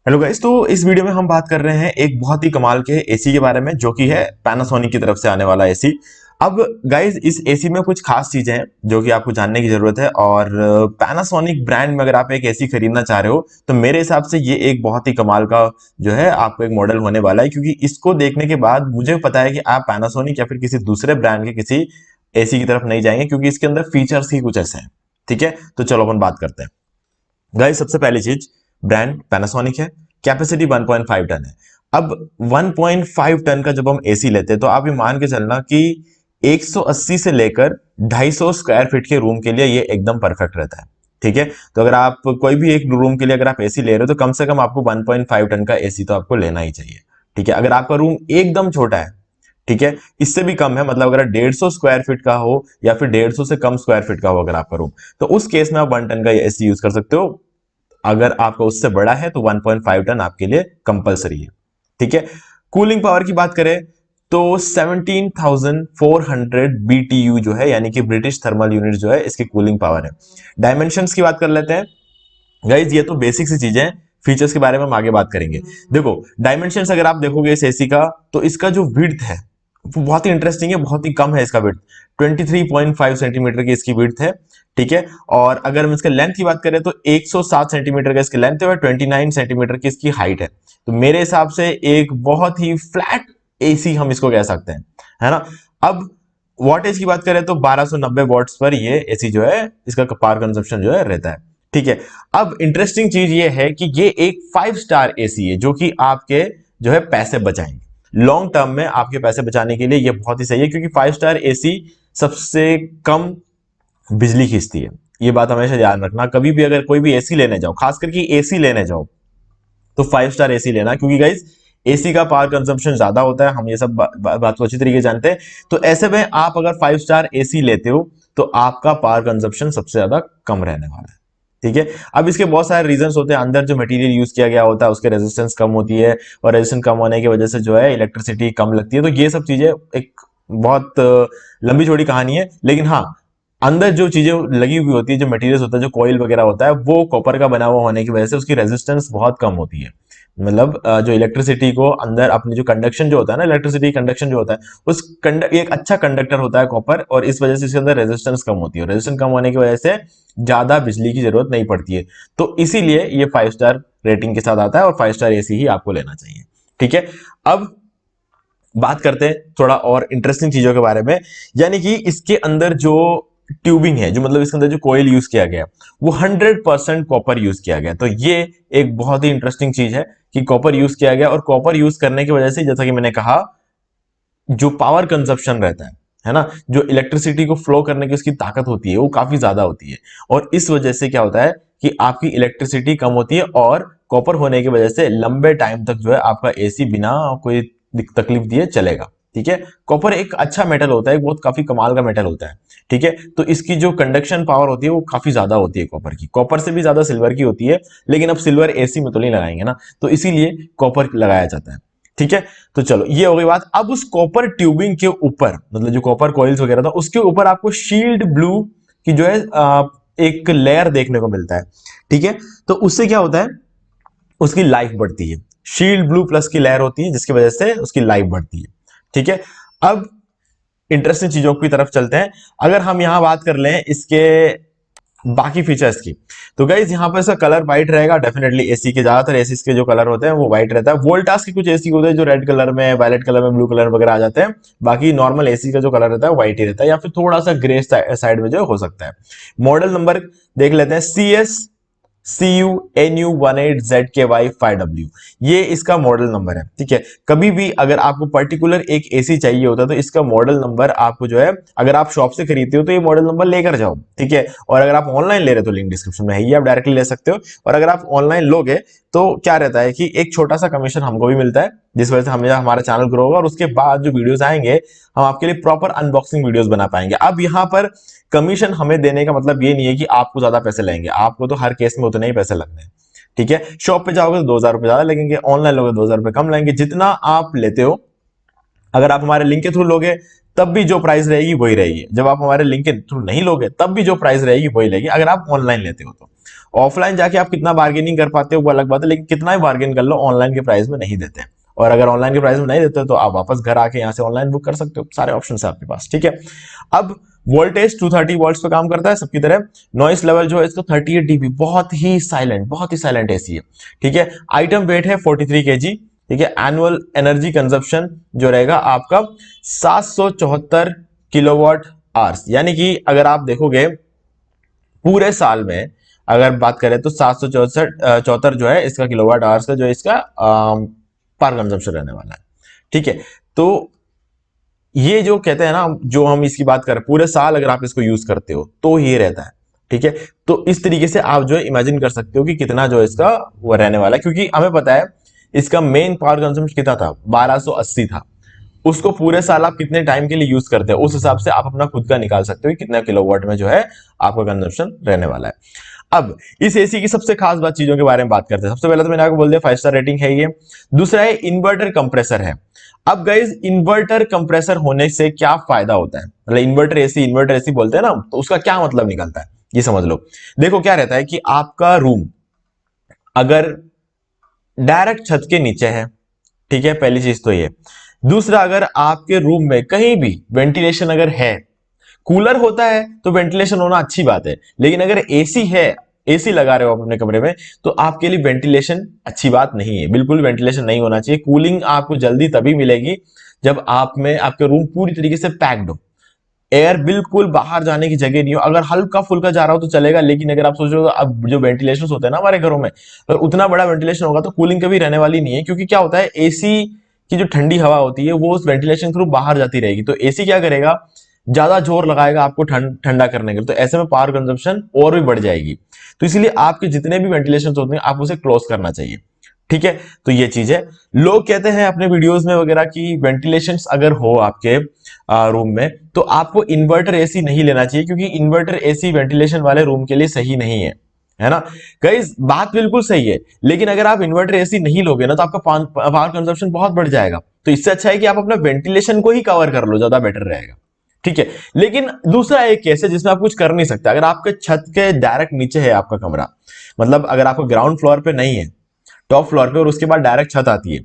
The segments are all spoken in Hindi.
Hello guys. तो इस वीडियो में हम बात कर रहे हैं एक बहुत ही कमाल के एसी के बारे में, जो कि है पैनासोनिक की तरफ से आने वाला एसी। अब गाइस, इस एसी में कुछ खास चीजें हैं जो कि आपको जानने की जरूरत है। और पैनासोनिक ब्रांड में अगर आप एक एसी खरीदना चाह रहे हो तो मेरे हिसाब से ये एक बहुत ही कमाल का जो है आपको एक मॉडल होने वाला है, क्योंकि इसको देखने के बाद मुझे पता है कि आप पैनासोनिक या फिर किसी दूसरे ब्रांड के किसी एसी की तरफ नहीं जाएंगे, क्योंकि इसके अंदर फीचर्स ही कुछ ऐसे हैं। ठीक है, तो चलो अपन बात करते हैं। गाइस, सबसे पहली चीज, ब्रांड पैनासोनिक है, कैपेसिटी 1.5 टन है। अब 1.5 टन का जब हम एसी लेते हैं तो आप ये मान के चलना कि 180 से लेकर 250 स्क्वायर फीट के रूम के लिए ये एकदम परफेक्ट रहता है। ठीक है, तो अगर आप कोई भी एक रूम के लिए अगर आप एसी ले रहे हो तो कम से कम आपको 1.5 टन का एसी तो आपको लेना ही चाहिए। ठीक है, अगर आपका रूम एकदम छोटा है, ठीक है, इससे भी कम है, मतलब अगर 150 स्क्वायर फीट का हो या फिर 150 से कम स्क्वायर फीट का हो अगर आपका रूम, तो उस केस में आप 1 टन का एसी यूज कर सकते हो। अगर आपका उससे बड़ा है तो 1.5 टन आपके लिए कंपलसरी है। ठीक है, कूलिंग पावर की बात करें तो 17,400 BTU जो है, यानी कि ब्रिटिश थर्मल यूनिट जो है, इसकी कूलिंग पावर है। डायमेंशंस की बात कर लेते हैं। गाइज, ये तो बेसिक सी चीजें हैं, फीचर्स के बारे में हम आगे बात करेंगे। देखो, डायमेंशंस अगर आप देखोगे इस एसी का, तो इसका जो विड्थ है वो बहुत ही इंटरेस्टिंग है, बहुत ही कम है इसका विड्थ। 23.5 सेंटीमीटर की इसकी विड्थ है। ठीक है, और अगर हम इसके लेंथ की बात करें तो 107 सेंटीमीटर का इसकी लेंथ है और 29 सेंटीमीटर की इसकी हाइट है। तो मेरे हिसाब से एक बहुत ही फ्लैट एसी हम इसको कह सकते हैं, है ना। अब वॉटेज की बात करें तो 1290 वॉट्स पर ये एसी जो है, इसका पावर कंजप्शन जो है रहता है। ठीक है, अब इंटरेस्टिंग चीज ये है कि ये एक 5 स्टार एसी है, जो कि आपके जो है पैसे बचाएंगे लॉन्ग टर्म में। आपके पैसे बचाने के लिए ये बहुत ही सही है, क्योंकि 5 स्टार एसी सबसे कम बिजली खींचती है। ये बात हमेशा ध्यान रखना, कभी भी अगर कोई भी एसी लेने जाओ, खास करके एसी लेने जाओ, तो 5 स्टार एसी लेना, क्योंकि गाइज एसी का पावर कंजम्पशन ज्यादा होता है। हम ये सब बात को अच्छी तरीके से जानते हैं। तो ऐसे में आप अगर 5 स्टार एसी लेते हो तो आपका पावर कंजम्पशन सबसे ज्यादा कम रहने वाला है। ठीक है, अब इसके बहुत सारे रीजंस होते हैं। अंदर जो मटेरियल यूज किया गया होता है उसके रेजिस्टेंस कम होती है, और रेजिस्टेंस कम होने की वजह से जो है इलेक्ट्रिसिटी कम लगती है। तो ये सब चीजें एक बहुत लंबी चौड़ी कहानी है, लेकिन हाँ, अंदर जो चीजें लगी हुई होती है, जो मटेरियल होता है, जो कॉइल वगैरह होता है, वो कॉपर का बना हुआ होने की वजह से उसकी रेजिस्टेंस बहुत कम होती है। मतलब जो इलेक्ट्रिसिटी को अंदर अपने जो कंडक्शन जो होता है ना, इलेक्ट्रिसिटी कंडक्शन जो होता है, उस एक अच्छा कंडक्टर होता है कॉपर, और इस वजह से इसके अंदर रेजिस्टेंस कम होती है। रेजिस्टेंस कम होने की वजह से ज्यादा बिजली की जरूरत नहीं पड़ती है। तो इसीलिए ये 5 स्टार रेटिंग के साथ आता है, और 5 स्टार एसी ही आपको लेना चाहिए। ठीक है, अब बात करते हैं थोड़ा और इंटरेस्टिंग चीजों के बारे में। यानी कि इसके अंदर जो ट्यूबिंग है, जो मतलब इसके अंदर जो कोयल यूज किया गया, वो 100% कॉपर यूज किया गया। तो ये एक बहुत ही इंटरेस्टिंग चीज है कि कॉपर यूज किया गया, और कॉपर यूज करने की वजह से, जैसा कि मैंने कहा, जो पावर कंजप्शन रहता है ना, जो इलेक्ट्रिसिटी को फ्लो करने की उसकी ताकत होती है, वो काफी ज्यादा होती है। और इस वजह से क्या होता है कि आपकी इलेक्ट्रिसिटी कम होती है, और कॉपर होने की वजह से लंबे टाइम तक जो है आपका एसी बिना कोई तकलीफ दिए चलेगा। ठीक है, कॉपर एक अच्छा मेटल होता है, एक बहुत काफी कमाल का मेटल होता है। ठीक है, तो इसकी जो कंडक्शन पावर होती है वो काफी ज्यादा होती है कॉपर की, कॉपर से भी ज्यादा सिल्वर की होती है। लेकिन अब सिल्वर एसी में तो नहीं लगाएंगे ना, तो इसीलिए कॉपर लगाया जाता है। ठीक है, तो चलो, ये हो गई बात। अब उस कॉपर ट्यूबिंग के ऊपर, मतलब जो कॉपर कॉइल्स वगैरह था, उसके ऊपर आपको शील्ड ब्लू की जो है एक लेयर देखने को मिलता है। ठीक है, तो उससे क्या होता है, उसकी लाइफ बढ़ती है। शील्ड ब्लू प्लस की लेयर होती है, जिसकी वजह से उसकी लाइफ बढ़ती है। ठीक है, अब इंटरेस्टिंग चीजों की तरफ चलते हैं। अगर हम यहां बात कर लें इसके बाकी फीचर्स की, तो गाइज यहाँ पर इसका कलर व्हाइट रहेगा डेफिनेटली। एसी के ज्यादातर एसी के जो कलर होते हैं वो व्हाइट रहता है। वोल्टास के कुछ एसी होते हैं जो रेड कलर में, वायलेट कलर में, ब्लू कलर वगैरह आ जाते हैं। बाकी नॉर्मल एसी का जो कलर रहता है व्हाइट ही रहता है, या फिर थोड़ा सा ग्रे साइड में जो हो सकता है। मॉडल नंबर देख लेते हैं, CSCU NU18ZKY5W, ये इसका मॉडल नंबर है। ठीक है, कभी भी अगर आपको पर्टिकुलर एक एसी चाहिए होता है तो इसका मॉडल नंबर आपको जो है, अगर आप शॉप से खरीदते हो तो ये मॉडल नंबर लेकर जाओ। ठीक है, और अगर आप ऑनलाइन ले रहे हो तो लिंक डिस्क्रिप्शन में है, ये आप डायरेक्टली ले सकते हो। और अगर आप ऑनलाइन लोगे तो क्या रहता है कि एक छोटा सा कमीशन हमको भी मिलता है, जिस वजह से हमें हमारा चैनल ग्रो होगा, और उसके बाद जो वीडियोस आएंगे हम आपके लिए प्रॉपर अनबॉक्सिंग वीडियोस बना पाएंगे। अब यहाँ पर कमीशन हमें देने का मतलब ये नहीं है कि आपको ज्यादा पैसे लगेंगे, आपको तो हर केस में उतने ही पैसे लगने हैं। ठीक है, शॉप पे जाओगे तो 2,000 रुपए ज्यादा लगेंगे, ऑनलाइन लोगे 2,000 रुपए कम लगेंगे। जितना आप लेते हो, अगर आप हमारे लिंक के थ्रू लोगे तब भी जो प्राइस रहेगी वही रहेगी, जब आप हमारे लिंक के थ्रू नहीं लोगे तब भी जो प्राइस रहेगी वही रहेगी, अगर आप ऑनलाइन लेते हो तो। ऑफलाइन जाके आप कितना बार्गेनिंग कर पाते हो वो अलग बात है, लेकिन कितना भी बार्गेन कर लो ऑनलाइन के प्राइस में नहीं देते हैं। और अगर ऑनलाइन के प्राइस में नहीं देते तो आप वापस घर आके यहाँ से ऑनलाइन बुक कर सकते हो, सारे ऑप्शन है आपके पास, ठीक है। अब वोल्टेज 230 वोल्ट्स पे काम करता है सबकी तरह। नॉइस लेवल जो है इसका 38 dB, बहुत ही साइलेंट एसी है, ठीक है। आइटम वेट है 43 kg, ठीक है। एनुअल एनर्जी कंजप्शन जो रहेगा आपका 774 किलोवाट आवर्स, यानी कि अगर आप देखोगे पूरे साल में अगर बात करें तो 774 जो है इसका किलोवाट आवर्स का जो इसका पावर कंजम्पशन रहने वाला है, ठीक है। तो ये जो कहते हैं ना, जो हम इसकी बात करें पूरे साल अगर आप इसको यूज करते हो तो ये रहता है, ठीक है। तो इस तरीके से आप जो है इमेजिन कर सकते हो कि कितना जो है इसका वो रहने वाला है, क्योंकि हमें पता है इसका मेन पावर कंजम्पशन कितना था, 1280 था। उसको पूरे साल आप कितने टाइम के लिए यूज करते हो उस हिसाब से आप अपना खुद का निकाल सकते हो कितना किलोवाट में जो है आपका कंजम्पशन रहने वाला है। अब इस एसी की सबसे खास बात चीजों के बारे में बात करते हैं। सबसे पहले तो मैंने आपको बोल दिया 5 स्टार रेटिंग है ये। दूसरा है इन्वर्टर कंप्रेसर है। अब गाइज इन्वर्टर कंप्रेसर होने से क्या फायदा होता है, मतलब इन्वर्टर एसी बोलते हैं ना, तो उसका क्या मतलब निकलता है ये समझ लो। देखो क्या रहता है कि आपका रूम अगर डायरेक्ट छत के नीचे है, ठीक है, पहली चीज तो ये। दूसरा, अगर आपके रूम में कहीं भी वेंटिलेशन अगर है, कूलर होता है तो वेंटिलेशन होना अच्छी बात है, लेकिन अगर एसी है, एसी लगा रहे हो आप अपने कमरे में, तो आपके लिए वेंटिलेशन अच्छी बात नहीं है, बिल्कुल वेंटिलेशन नहीं होना चाहिए। कूलिंग आपको जल्दी तभी मिलेगी जब आप में आपके रूम पूरी तरीके से पैक्ड हो, एयर बिल्कुल बाहर जाने की जगह नहीं हो। अगर हल्का फुल्का जा रहा हो तो चलेगा, लेकिन अगर आप सोच रहे हो अब जो वेंटिलेशन होते हैं ना हमारे घरों में, अगर उतना बड़ा वेंटिलेशन होगा तो कूलिंग कभी रहने वाली नहीं है, क्योंकि क्या होता है एसी की जो ठंडी हवा होती है वो उस वेंटिलेशन थ्रू बाहर जाती रहेगी, तो एसी क्या करेगा, ज्यादा जोर लगाएगा आपको ठंडा करने के लिए, तो ऐसे में पावर कंजप्शन और भी बढ़ जाएगी। तो इसलिए आपके जितने भी वेंटिलेशन होते हैं आप उसे क्लोज करना चाहिए, ठीक है। तो ये चीज है। लोग कहते हैं अपने वीडियोस में वगैरह कि वेंटिलेशन अगर हो आपके रूम में तो आपको इन्वर्टर एसी नहीं लेना चाहिए, क्योंकि इन्वर्टर एसी वेंटिलेशन वाले रूम के लिए सही नहीं है ना। गाइस बात बिल्कुल सही है, लेकिन अगर आप इन्वर्टर एसी नहीं लोगे ना तो आपका पावर कंजप्शन बहुत बढ़ जाएगा। तो इससे अच्छा है कि आप अपना वेंटिलेशन को ही कवर कर लो, ज्यादा बेटर रहेगा, ठीक है। लेकिन दूसरा एक केस है जिसमें आप कुछ कर नहीं सकते। अगर आपके छत के डायरेक्ट नीचे है आपका कमरा, मतलब अगर आपको ग्राउंड फ्लोर पे नहीं है, टॉप फ्लोर पे, और उसके बाद डायरेक्ट छत आती है,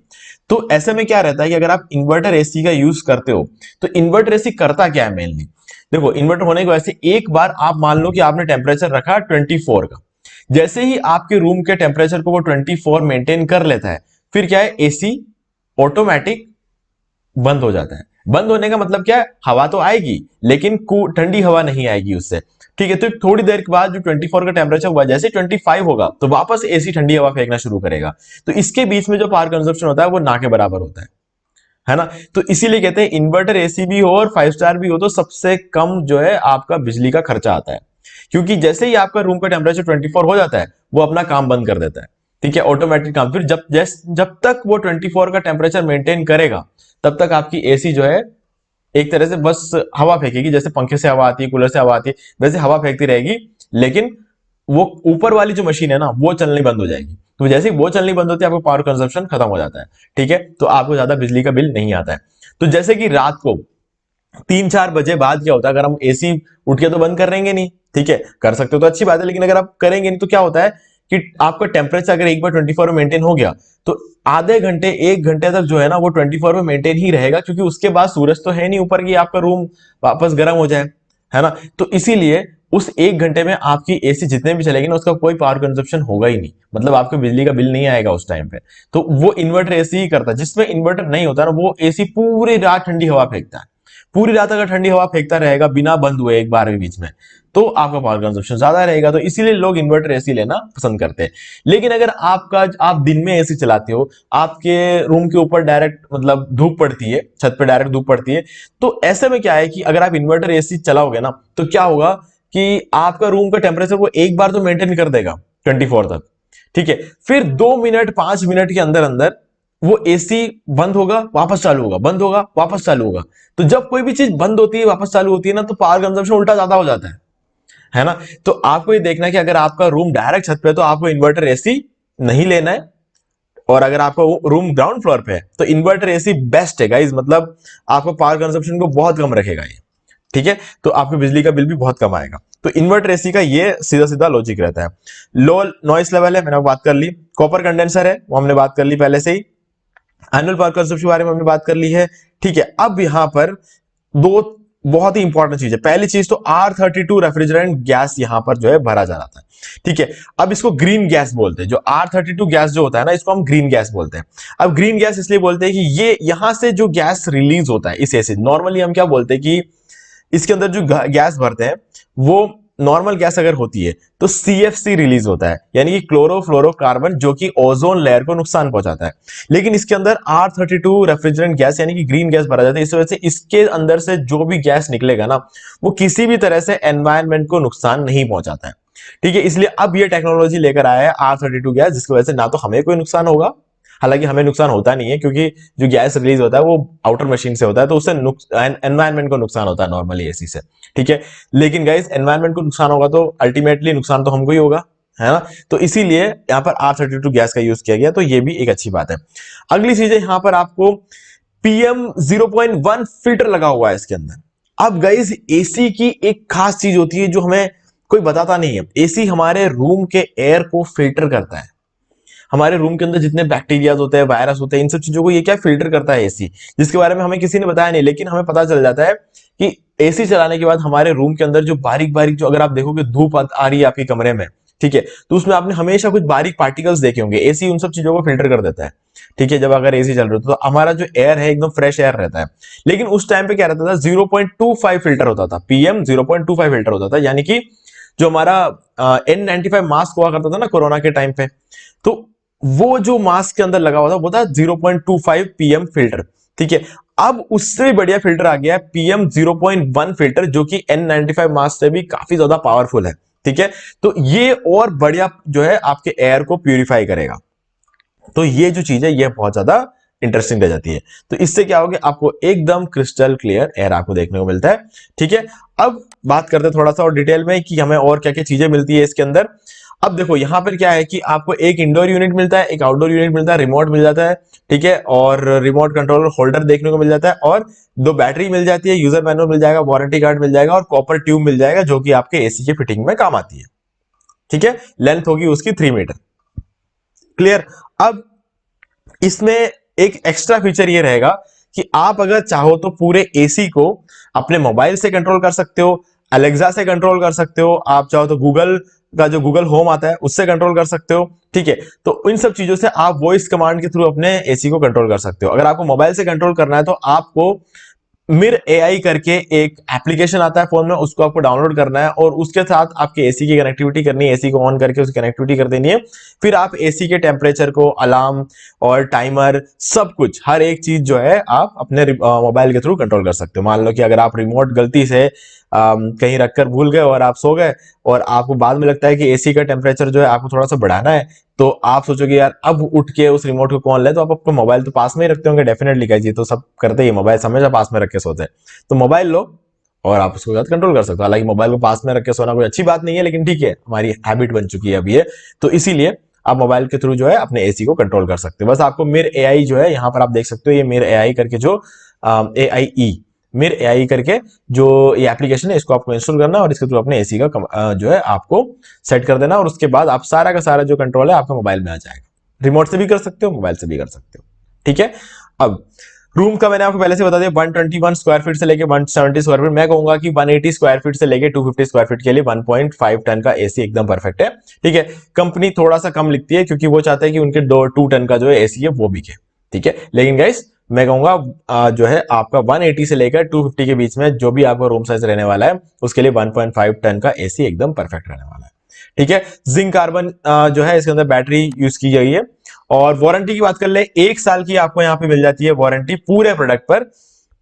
तो ऐसे में क्या रहता है कि अगर आप इन्वर्टर एसी का यूज करते हो तो इन्वर्टर एसी करता क्या है मेनली, देखो इन्वर्टर होने की वजह से एक बार आप मान लो कि आपने टेम्परेचर रखा 24 का, जैसे ही आपके रूम के टेम्परेचर को वो 24 मेंटेन कर लेता है, फिर क्या है एसी ऑटोमेटिक बंद हो जाता है। बंद होने का मतलब क्या है, हवा तो आएगी लेकिन ठंडी हवा नहीं आएगी उससे, ठीक है। तो थोड़ी देर के बाद जो 24 का टेम्परेचर हुआ, जैसे 25 होगा तो वापस एसी ठंडी हवा फेंकना शुरू करेगा। तो इसके बीच में जो पावर कंजप्शन होता है वो ना के बराबर होता है ना। तो इसीलिए कहते हैं इन्वर्टर एसी भी हो और 5 स्टार भी हो तो सबसे कम जो है आपका बिजली का खर्चा आता है, क्योंकि जैसे ही आपका रूम का टेम्परेचर 24 हो जाता है वो अपना काम बंद कर देता है, ठीक है, ऑटोमेटिक काम। फिर जब तक वो 24 का टेम्परेचर मेंटेन करेगा तब तक आपकी एसी जो है एक तरह से बस हवा फेंकेगी, जैसे पंखे से हवा आती है, कूलर से हवा आती है, वैसे हवा फेंकती रहेगी, लेकिन वो ऊपर वाली जो मशीन है ना वो चलनी बंद हो जाएगी। तो जैसे ही वो चलनी बंद होती है आपको पावर कंजप्शन खत्म हो जाता है, ठीक है, तो आपको ज्यादा बिजली का बिल नहीं आता है। तो जैसे कि रात को 3-4 बजे बाद क्या होता है, अगर हम एसी उठ के तो बंद कर देंगे नहीं, ठीक है, कर सकते हो तो अच्छी बात है, लेकिन अगर आप करेंगे नहीं तो क्या होता है कि आपका टेम्परेचर अगर एक बार 24 में मेंटेन हो गया तो आधे घंटे 1 घंटे तक जो है ना वो 24 में मेंटेन ही रहेगा, क्योंकि उसके बाद सूरज तो है नहीं ऊपर की आपका रूम वापस गर्म हो जाए, है ना। तो इसीलिए उस 1 घंटे में आपकी एसी जितने भी चलेगी ना उसका कोई पावर कंजप्शन होगा ही नहीं, मतलब आपको बिजली का बिल नहीं आएगा उस टाइम पे। तो वो इन्वर्टर एसी ही करता है। जिसमें इन्वर्टर नहीं होता ना वो एसी पूरी रात ठंडी हवा फेंकता है, पूरी रात अगर ठंडी हवा फेंकता रहेगा बिना बंद हुए एक बार भी बीच में, तो आपका पावर कंजप्शन ज्यादा रहेगा। तो इसीलिए लोग इन्वर्टर एसी लेना पसंद करते हैं। लेकिन अगर आप दिन में एसी चलाते हो, आपके रूम के ऊपर डायरेक्ट मतलब धूप पड़ती है, छत पे डायरेक्ट धूप पड़ती है, तो ऐसे में क्या है कि अगर आप इन्वर्टर एसी चलाओगे ना तो क्या होगा कि आपका रूम का टेम्परेचर वो एक बार तो मेंटेन कर देगा 24 तक, ठीक है। फिर 2 मिनट 5 मिनट के अंदर अंदर वो एसी बंद होगा वापस चालू होगा, बंद होगा वापस चालू होगा। तो जब कोई भी चीज बंद होती है वापस चालू होती है ना तो पावर कंजप्शन उल्टा ज्यादा हो जाता है ना। तो आपको ये देखना है कि अगर आपका रूम डायरेक्ट छत पे है तो आपको इन्वर्टर एसी नहीं लेना है, और अगर आपका रूम ग्राउंड फ्लोर पे है तो इन्वर्टर एसी बेस्ट है गाइस, मतलब आपको पावर कंजप्शन को बहुत कम रखेगा ये, ठीक है। तो आपको बिजली का बिल भी बहुत कम आएगा। तो इन्वर्टर एसी का ये सीधा सीधा लॉजिक रहता है। लो नॉइस लेवल है, मैंने बात कर ली। कॉपर कंडेंसर है, वो हमने बात कर ली पहले से ही। एनुअल पावर कंजप्शन के बारे में हमने बात कर ली है, ठीक है। अब यहां पर दो बहुत ही इंपॉर्टेंट चीज है। पहली चीज तो R32 रेफ्रिजरेंट गैस यहां पर जो है भरा जा रहा था, ठीक है। अब इसको ग्रीन गैस बोलते हैं, जो R32 गैस जो होता है ना, इसको हम ग्रीन गैस बोलते हैं। अब ग्रीन गैस इसलिए बोलते हैं कि ये यहां से जो गैस रिलीज होता है इस एसिड, नॉर्मली हम क्या बोलते हैं कि इसके अंदर जो गैस भरते हैं वो नॉर्मल गैस अगर होती है तो CFC रिलीज होता है, यानी कि क्लोरोफ्लोरोकार्बन, जो कि ओजोन लेयर को नुकसान पहुंचाता है। लेकिन इसके अंदर R32 रेफ्रिजरेंट गैस यानी कि ग्रीन गैस भरा जाता है। इस वजह से इसके अंदर से जो भी गैस निकलेगा ना, वो किसी भी तरह से एनवायरनमेंट को नुकसान नहीं पहुंचाता है, ठीक है। इसलिए अब ये टेक्नोलॉजी लेकर आया है R32 गैस, जिसकी वजह से ना तो हमें कोई नुकसान होगा, हालांकि हमें नुकसान होता नहीं है क्योंकि जो गैस रिलीज होता है वो आउटर मशीन से होता है, तो उससे एनवायरनमेंट को नुकसान होता है नॉर्मली एसी से, ठीक है। लेकिन गाइस एनवायरनमेंट को नुकसान होगा तो अल्टीमेटली नुकसान तो हमको ही होगा, है ना। तो इसीलिए यहां पर R32 गैस का यूज किया गया, तो ये भी एक अच्छी बात है। अगली चीज है, यहां पर आपको PM 0.1 फिल्टर लगा हुआ है इसके अंदर। अब गाइस एसी की एक खास चीज होती है जो हमें कोई बताता नहीं है। एसी हमारे रूम के एयर को फिल्टर करता है। हमारे रूम के अंदर जितने बैक्टीरिया होते हैं, वायरस होते हैं, इन सब चीजों को ये क्या फिल्टर करता है एसी, जिसके बारे में हमें किसी ने बताया नहीं। लेकिन हमें पता चल जाता है कि एसी चलाने के बाद हमारे रूम के अंदर जो बारीक बारीक, जो अगर आप देखोगे धूप आ रही है आपके कमरे में, ठीक है, तो उसमें आपने हमेशा कुछ बारीक पार्टिकल्स देखे होंगे। एसी उन सब चीजों को फिल्टर कर देता है, ठीक है। जब अगर एसी चल रही हो तो हमारा जो एयर है एकदम फ्रेश एयर रहता है। लेकिन उस टाइम पे क्या रहता था, 0.25 फिल्टर होता था, PM 0.25 फिल्टर होता था, यानी कि जो हमारा N95 मास्क हुआ करता था ना कोरोना के टाइम पे, तो वो जो मास्क के अंदर लगा हुआ था वो था 0.25 PM फिल्टर, ठीक है। अब उससे भी बढ़िया फिल्टर आ गया है PM 0.1 फिल्टर, जो कि N95 मास्क से भी काफी ज्यादा पावरफुल है, ठीक है। तो ये और बढ़िया जो है आपके एयर को प्यूरिफाई करेगा। तो ये जो चीज है ये बहुत ज्यादा इंटरेस्टिंग रह जाती है। तो इससे क्या होगा, आपको एकदम क्रिस्टल क्लियर एयर आपको देखने को मिलता है, ठीक है। अब बात करते हैं थोड़ा सा और डिटेल में कि हमें और क्या क्या चीजें मिलती है इसके अंदर। अब देखो यहां पर क्या है कि आपको एक इंडोर यूनिट मिलता है, एक आउटडोर यूनिट मिलता है, रिमोट मिल जाता है, ठीक है, और रिमोट कंट्रोलर होल्डर देखने को मिल जाता है, और 2 बैटरी मिल जाती है, यूजर मैनुअल मिल जाएगा, वारंटी कार्ड मिल जाएगा, और कॉपर ट्यूब मिल जाएगा जो कि आपके एसी की फिटिंग में काम आती है, ठीक है। लेंथ होगी उसकी 3 मीटर, क्लियर। अब इसमें एक एक्स्ट्रा फीचर ये रहेगा कि आप अगर चाहो तो पूरे एसी को अपने मोबाइल से कंट्रोल कर सकते हो, अलेक्सा से कंट्रोल कर सकते हो, आप चाहो तो गूगल का जो गूगल होम आता है उससे कंट्रोल कर सकते हो, ठीक है। तो इन सब चीजों से आप वॉइस कमांड के थ्रू अपने एसी को कंट्रोल कर सकते हो। अगर आपको मोबाइल से कंट्रोल करना है तो आपको मिर AI करके एक एप्लीकेशन आता है फोन में, उसको आपको डाउनलोड करना है और उसके साथ आपके एसी की कनेक्टिविटी करनी है, एसी को ऑन करके उसकी कनेक्टिविटी कर देनी है। फिर आप एसी के टेम्परेचर को, अलार्म और टाइमर, सब कुछ, हर एक चीज जो है आप अपने मोबाइल के थ्रू कंट्रोल कर सकते हो। मान लो कि अगर आप रिमोट गलती से कहीं रखकर भूल गए और आप सो गए और आपको बाद में लगता है कि एसी का टेम्परेचर जो है आपको थोड़ा सा बढ़ाना है, तो आप सोचोगे यार अब उठ के उस रिमोट को कौन ले, तो आप अपना मोबाइल तो पास में ही रखते होंगे डेफिनेटली, गाइस ये तो सब करते ही, मोबाइल हमेशा पास में रख के सोते हैं। तो मोबाइल लो और आप उसको कंट्रोल कर सकते हो। हालांकि मोबाइल को पास में रख के सोना कोई अच्छी बात नहीं है, लेकिन ठीक है, हमारी हैबिट बन चुकी है अब ये, तो इसीलिए आप मोबाइल के थ्रू जो है अपने एसी को कंट्रोल कर सकते हो। बस आपको मिर AI जो है यहाँ पर आप देख सकते हो, ये मिर AI करके जो AIE मिर AI करके जो ये एप्लीकेशन है, इसको आपको इंस्टॉल करना और इसके थ्रू अपने एसी का जो है आपको सेट कर देना, और उसके बाद आप सारा का सारा जो कंट्रोल है आपका मोबाइल में आ जाएगा। रिमोट से भी कर सकते हो, मोबाइल से भी कर सकते हो, ठीक है। अब रूम का मैंने आपको पहले से बता दिया, 121 स्क्वायर फीट से लेके 170 स्क्वायर फीट, मैं कहूंगा कि 180 स्क्वायर फीट से लेके 250 स्क्वायर फीट के लिए 1.5 टन का एसी एकदम परफेक्ट है, ठीक है। कंपनी थोड़ा सा कम लिखती है क्योंकि वो चाहते हैं कि उनके 2 टन का जो है एसी है वो बिके, ठीक है। लेकिन गाइस मैं कहूंगा जो है आपका 180 से लेकर 250 के बीच में जो भी आपका रूम साइज रहने वाला है उसके लिए 1.5 टन का एसी एकदम परफेक्ट रहने वाला है, ठीक है। जिंक कार्बन जो है इसके अंदर बैटरी यूज की गई है। और वारंटी की बात कर ले, 1 साल की आपको यहां पे मिल जाती है वारंटी पूरे प्रोडक्ट पर,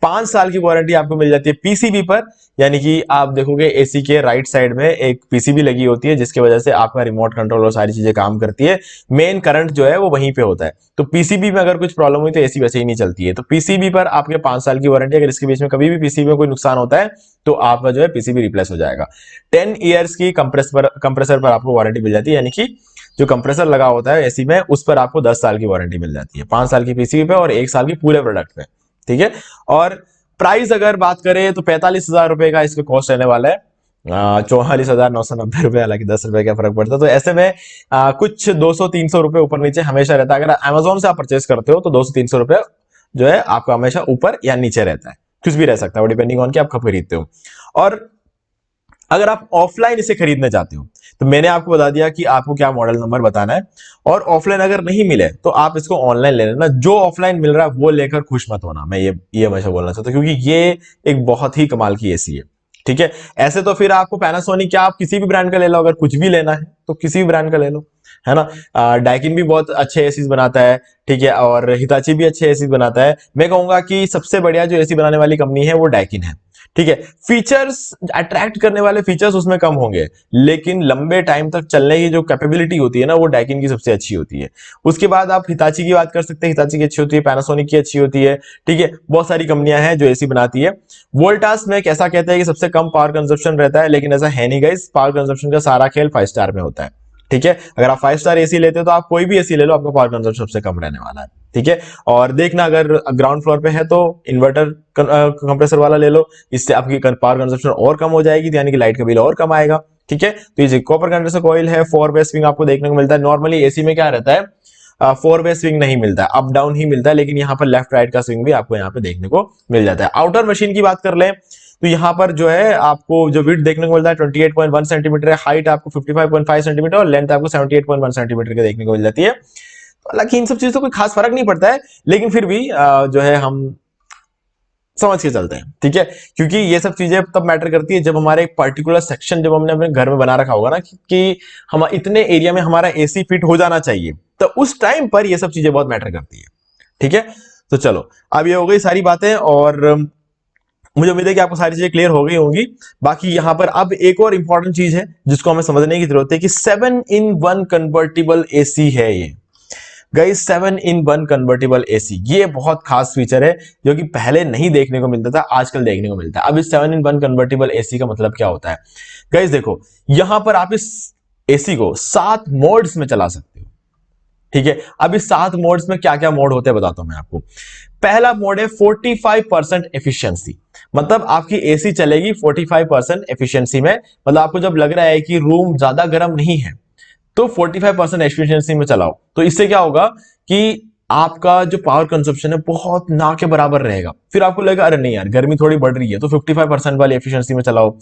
5 साल की वारंटी आपको मिल जाती है पीसीबी पर, यानी कि आप देखोगे एसी के राइट साइड में एक पीसीबी लगी होती है जिसकी वजह से आपका रिमोट कंट्रोल और सारी चीजें काम करती है। मेन करंट जो है वो वहीं पे होता है, तो पीसीबी में अगर कुछ प्रॉब्लम हुई तो एसी वैसे ही नहीं चलती है। तो पीसीबी पर आपके 5 साल की वारंटी, अगर इसके बीच में कभी भी पीसीबी में कोई नुकसान होता है तो आपका जो है पीसीबी रिप्लेस हो जाएगा। 10 ईयर्स की कंप्रेसर पर आपको वारंटी मिल जाती है, यानी कि जो कंप्रेसर लगा होता है एसी में उस पर आपको 10 साल की वारंटी मिल जाती है, 5 साल की पीसीबी पे और 1 साल की पूरे प्रोडक्ट पे, ठीक है। और प्राइस अगर बात करें तो 45,000 रुपए का इसका कॉस्ट रहने वाला है, 44,990 रुपए, हालांकि 10 रुपए का फर्क पड़ता है। तो ऐसे में कुछ 200-300 रुपए ऊपर नीचे हमेशा रहता है। अगर अमेजोन से आप परचेस करते हो तो 200-300 रुपए जो है आपका हमेशा ऊपर या नीचे रहता है, कुछ भी रह सकता है वो डिपेंडिंग ऑन कि आप कब खरीदते हो। और अगर आप ऑफलाइन इसे खरीदना चाहते हो तो मैंने आपको बता दिया कि आपको क्या मॉडल नंबर बताना है, और ऑफलाइन अगर नहीं मिले तो आप इसको ऑनलाइन ले लेना। जो ऑफलाइन मिल रहा है वो लेकर खुश मत होना, मैं ये हमेशा बोलना चाहता हूं, क्योंकि ये एक बहुत ही कमाल की एसी है। ठीक है, ऐसे तो फिर आपको पैनासोनिक क्या आप किसी भी ब्रांड का ले लो, अगर कुछ भी लेना है तो किसी भी ब्रांड का ले लो, है ना। डाइकिन भी बहुत अच्छे एसीज बनाता है, ठीक है, और हिताची भी अच्छे एसीज बनाता है। मैं कहूंगा कि सबसे बढ़िया जो एसी बनाने वाली कंपनी है वो डाइकिन है। ठीक है, फीचर्स अट्रैक्ट करने वाले फीचर्स उसमें कम होंगे, लेकिन लंबे टाइम तक चलने की जो कैपेबिलिटी होती है ना वो डाइकिन की सबसे अच्छी होती है। उसके बाद आप हिताची की बात कर सकते हैं, हिताची की अच्छी होती है, पैनासोनिक की अच्छी होती है। ठीक है, बहुत सारी कंपनियां हैं जो एसी बनाती है। वोल्टास में कैसा कहता है कि सबसे कम पावर कंजप्शन रहता है, लेकिन ऐसा है नहीं गाइस, पावर कंजप्शन का सारा खेल 5 स्टार में होता है। ठीक है, अगर आप 5 स्टार एसी लेते हो तो आप कोई भी एसी ले लो, आपका पावर कंजप्शन सबसे कम रहने वाला है। ठीक है, और देखना अगर ग्राउंड फ्लोर पे है तो इन्वर्टर कंप्रेसर वाला ले लो, इससे आपकी पावर कंजप्शन और कम हो जाएगी, यानी कि लाइट का बिल और कम आएगा। ठीक है, तो ये कॉपर कंडेंसर कॉइल है, 4 वे स्विंग आपको देखने को मिलता है। नॉर्मली एसी में क्या रहता है, 4 वे स्विंग नहीं मिलता है, अप डाउन ही मिलता है, लेकिन यहाँ पर लेफ्ट राइट का स्विंग भी आपको यहाँ पे देखने को मिल जाता है। आउटर मशीन की बात कर लें तो यहाँ पर जो है आपको जो विड्थ देखने को मिलता है 28.1 सेंटीमीटर है, हाइट आपको 55.5 सेंटीमीटर और लेंथ आपको 78.1 सेंटीमीटर के देखने को मिल जाती है। तो हालांकि इन सब चीजों कोई खास फर्क नहीं पड़ता है, लेकिन फिर भी जो है हम समझ के चलते हैं। ठीक है, क्योंकि ये सब चीजें तब मैटर करती है जब हमारे एक पर्टिकुलर सेक्शन जब हमने अपने घर में बना रखा होगा ना कि हम इतने एरिया में हमारा एसी फिट हो जाना चाहिए, तो उस टाइम पर ये सब चीजें बहुत मैटर करती है। ठीक है, तो चलो अब ये हो गई सारी बातें, और मुझे उम्मीद है कि आपको सारी चीजें क्लियर हो गई होंगी। बाकी यहां पर अब एक और इंपॉर्टेंट चीज है जिसको हमें समझने की जरूरत है कि 7-in-1 कन्वर्टिबल एसी है ये गाइस। 7-in-1 कन्वर्टिबल एसी ये बहुत खास फीचर है जो कि पहले नहीं देखने को मिलता था, आजकल देखने को मिलता है। अब इस 7-in-1 कन्वर्टिबल एसी का मतलब क्या होता है गाइस, देखो यहां पर आप इस एसी को 7 मोड्स में चला सकते हो। ठीक है, अब इस 7 मोड्स में क्या क्या मोड होते हैं बताता हूं मैं आपको। पहला मोड है 45% एफिशिएंसी, मतलब आपकी एसी चलेगी 45% एफिशिएंसी में। मतलब आपको जब लग रहा है कि रूम ज्यादा गर्म नहीं है तो 45% एफिशिएंसी में चलाओ, तो इससे क्या होगा कि आपका जो पावर कंजप्शन है बहुत ना के बराबर रहेगा। फिर आपको लगेगा अरे नहीं यार गर्मी थोड़ी बढ़ रही है, तो 55% वाली एफिशिएंसी में चलाओ।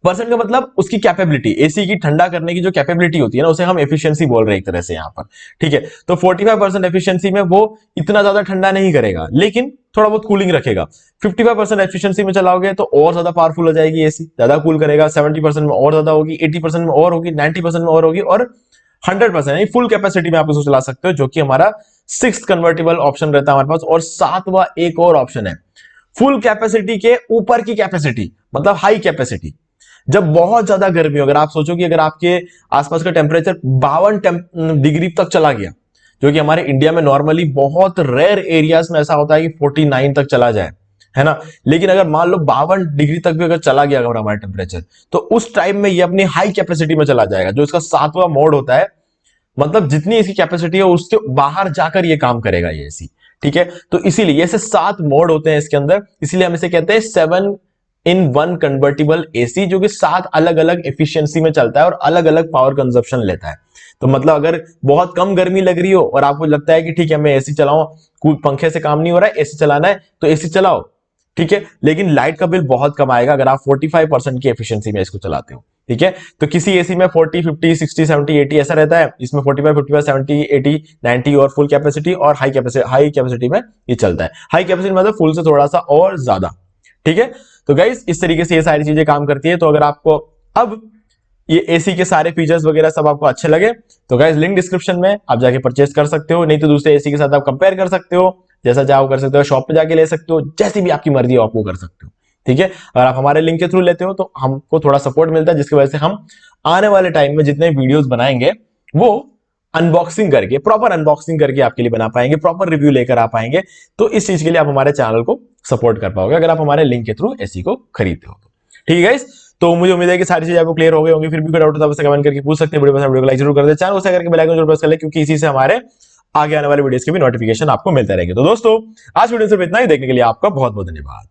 परसेंट का मतलब उसकी कैपेबिलिटी, एसी की ठंडा करने की जो कैपेबिलिटी होती है ना उसे हम एफिशिएंसी बोल रहे हैं एक तरह से यहां पर। ठीक है, तो 45% एफिशिएंसी में वो इतना ज्यादा ठंडा नहीं करेगा, लेकिन थोड़ा बहुत कूलिंग रखेगा। 55% एफिशिएंसी में चलाओगे तो और ज्यादा पावरफुल हो जाएगी एसी, ज्यादा कूल करेगा। 70% में और ज्यादा होगी, 80% में और होगी, 90% में और होगी, और 100% यानी फुल कैपेसिटी में आप इसको चला सकते हो, जो कि हमारा 6th कन्वर्टेबल ऑप्शन रहता है हमारे पास। और 7वां एक और ऑप्शन है फुल कैपेसिटी के ऊपर की कैपेसिटी, मतलब हाई कैपेसिटी। जब बहुत ज्यादा गर्मी हो, अगर आप सोचो कि अगर आपके आसपास का टेम्परेचर 52 डिग्री तक चला गया, जो कि हमारे इंडिया में नॉर्मली बहुत रेयर एरियाज में ऐसा होता है कि 49 तक चला जाए, है ना। लेकिन अगर मान लो 52 डिग्री तक भी अगर चला गया अगर हमारा टेम्परेचर, तो उस टाइम में ये अपनी हाई कैपेसिटी में चला जाएगा, जो इसका 7वां मोड होता है। मतलब जितनी इसकी कैपेसिटी है उसके बाहर जाकर ये काम करेगा ये एसी। ठीक है, तो इसीलिए ऐसे 7 मोड होते हैं इसके अंदर, इसीलिए हम इसे कहते हैं 7-in-1 कन्वर्टिबल एसी, जो कि 7 अलग अलग एफिशिएंसी में चलता है और अलग अलग पावर कंजप्शन लेता है। तो मतलब अगर बहुत कम गर्मी लग रही हो और आपको लगता है कि ठीक है मैं एसी चलाऊं, पंखे से काम नहीं हो रहा है, एसी चलाना है तो एसी चलाओ। ठीक है, लेकिन लाइट का बिल बहुत कम आएगा अगर आप 45% की एफिशिएंसी में इसको चलाते हो। ठीक है, तो किसी एसी में 40, 50, 60, 70, 80 ऐसा रहता है, इसमें 45, 55, 70, 80, 90 और फुल कैपेसिटी और हाई कैपेसिटी में ये चलता है। हाई कैपेसिटी मतलब फुल से थोड़ा सा और ज्यादा। ठीक है, तो गाइस इस तरीके से ये सारी चीजें काम करती है। तो अगर आपको अब ये एसी के सारे फीचर्स वगैरह सब आपको अच्छे लगे तो गाइस लिंक डिस्क्रिप्शन में आप जाके परचेस कर सकते हो, नहीं तो दूसरे एसी के साथ आप कंपेयर कर सकते हो, जैसा चाहो कर सकते हो, शॉप पे जाके ले सकते हो, जैसी भी आपकी मर्जी हो आप वो कर सकते हो। ठीक है, अगर आप हमारे लिंक के थ्रू लेते हो तो हमको थोड़ा सपोर्ट मिलता है, जिसकी वजह से हम आने वाले टाइम में जितने वीडियोस बनाएंगे वो अनबॉक्सिंग करके, प्रॉपर अनबॉक्सिंग करके आपके लिए बना पाएंगे, प्रॉपर रिव्यू लेकर आ पाएंगे। तो इस चीज के लिए आप हमारे चैनल को सपोर्ट कर पाओगे अगर आप हमारे लिंक के थ्रू एसी को खरीदते हो। ठीक है गाइस, तो मुझे उम्मीद है कि सारी चीजें आपको क्लियर हो गई होंगी। फिर भी कोई डाउट हो तो कमेंट करके पूछ सकते हैं। वीडियो को लाइक जरूर कर दे, चैनल को सब्सक्राइब करके बेल आइकन जरूर प्रेस कर ले, क्योंकि इसी से हमारे आगे आने वाले वीडियोस के भी नोटिफिकेशन आपको मिलते रहेंगे। तो दोस्तों आज वीडियो सिर्फ इतना ही, देखने के लिए आपका बहुत बहुत धन्यवाद।